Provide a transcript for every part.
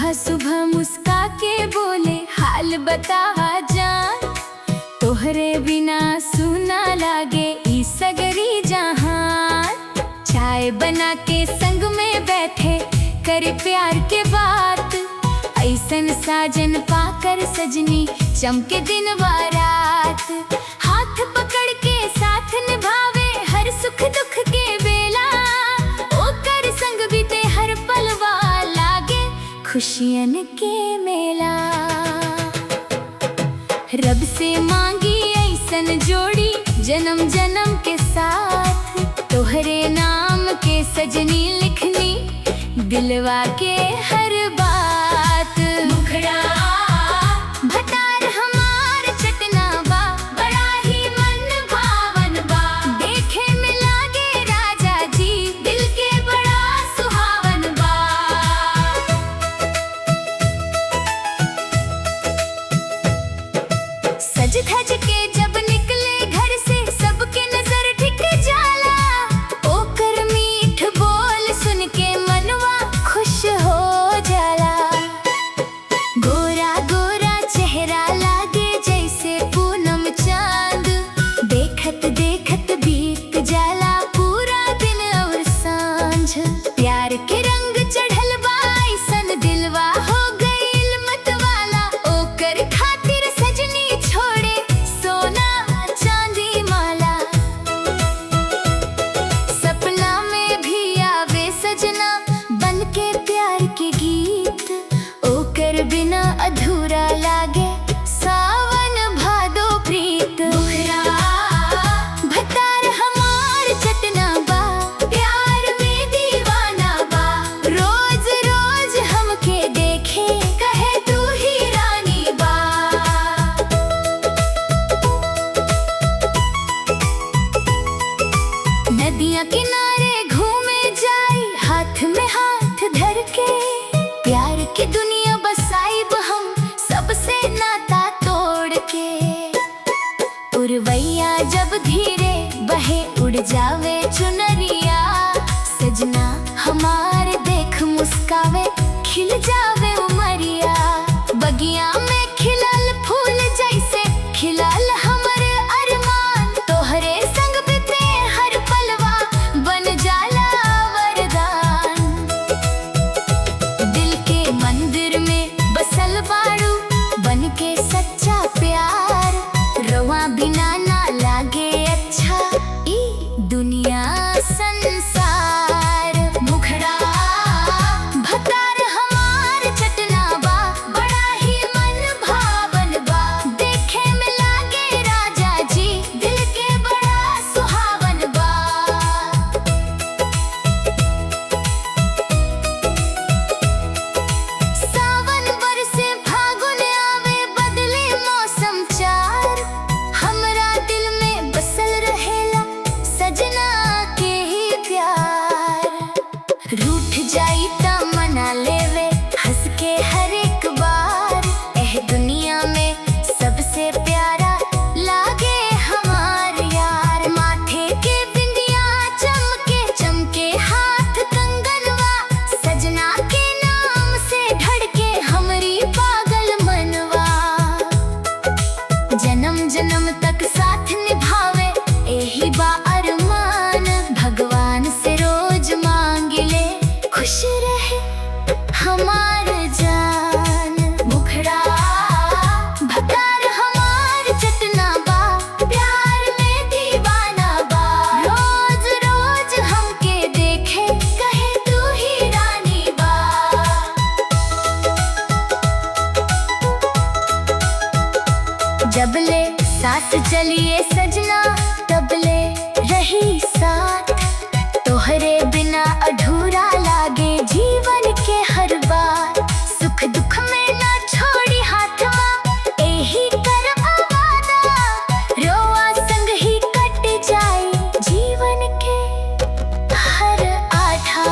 सुबह सुबह मुस्का के बोले हाल बता जान, तोहरे बिना सुना लागे ई सगरी जहान। चाय बना के संग में बैठे करे प्यार के बात, ऐसन साजन पाकर सजनी चमके दिन व रात। हाथ पकड़ के साथ निभावे हर सुख दुख के बेला, ओकर संग बीते हर पलवा लागे खुशियन के मेला। रब से मांगी ऐसन जोड़ी जन्म जन्म के साथ, तोहरे नाम के सजनी लिखनी दिलवा के हर बात। मुखड़ा भतार हमार चटना बा, बड़ा ही मन भावन बा। देखे में लागे राजा जी, दिल के बड़ा सुहावन बा। सज धज के जब निकले घर से सबके नजर टिक जाला, ओकर मीठ बोल सुन के मनवा खुश हो जाला। गोरा गोरा चेहरा लागे जैसे पूनम चांद, देखत देखत बीत जाला पूरा दिन और सांझ। प्यार के रंग चढ़ल बा ऐसन दिलवा हो गइल मतवाला, ओकर खातिर सजनी छोड़े सोना चांदी माला। सपना में भी आवे सजना बन के प्यार के गीत, ओकर बिना अधूरा लागे सावन भादो प्रीत। मुखड़ा भतार हमार चटना बा, प्यार में दीवाना बा। रोज रोज हमके देखे कहे तू ही रानी बा। नदियाँ किनारे घूमे जाई हाथ में हाथ धर के, प्यार की दुनिया बसाइब हम सबसे नाता तोड़ के। उर्वैया जब धीरे बहे उड़ जावे चुनरिया, सजना हमार देख मुस्कावे खिल जावे उमरिया। बगिया में खिलल फूल जैसे खिलल हमर अरमान, तोहरे संग बीते हर पलवा बन जाला वरदान। दिल के मंदिर में बसल बाड़ू बन के सच्चा प्यार, रवा बिना ना लागे अच्छा ई दुनिया संसार। मुखड़ा भतार हमार चटना बा, बड़ा ही मन भावन बा। देखे में लागे राजा जी, दिल के बड़ा सुहावन बा। सावन बरसे फागुन आवे बदले मौसम चार, हमरा दिल में बसल रहेला सजना के ही प्यार। रूठ जाई ता मना लेवे हंस के हर एक बार, एह दुनिया में सबसे प्यारा लागे हमार यार। माथे के बिंदिया चमके चमके हाथ कंगनवा, सजना के नाम से धड़के हमरी पागल मनवा। जन्म जन्म तक साथ निभावे एही बा अरमान, भगवान से रोज मांगिले खुश रहे हमार जान। मुखड़ा भतार हमार चटना बा, प्यार में दीवाना बा। रोज रोज हमके देखे कहे तू ही रानी बा। जबले साथ चलिए सजना तबले रही साथ, तोहरे बिना अधूरा लागे जीवन के हर बात। सुख दुख में ना छोड़ी हाथ माँ एही करब वादा, रोआ संग ही कट जाए जीवन के हर आधा।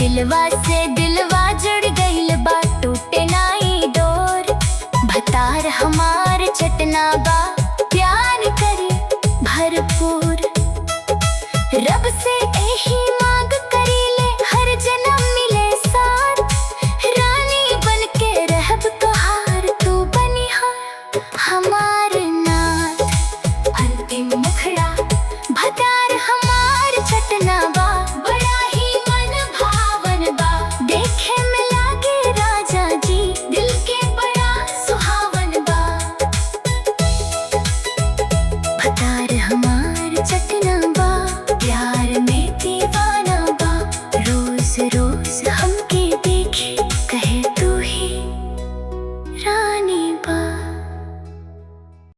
दिलवा से दिलवा जुड़ गइल बा, टूटे नाई डोर। भतार हमार चटना बा, प्यार करे भरपूर।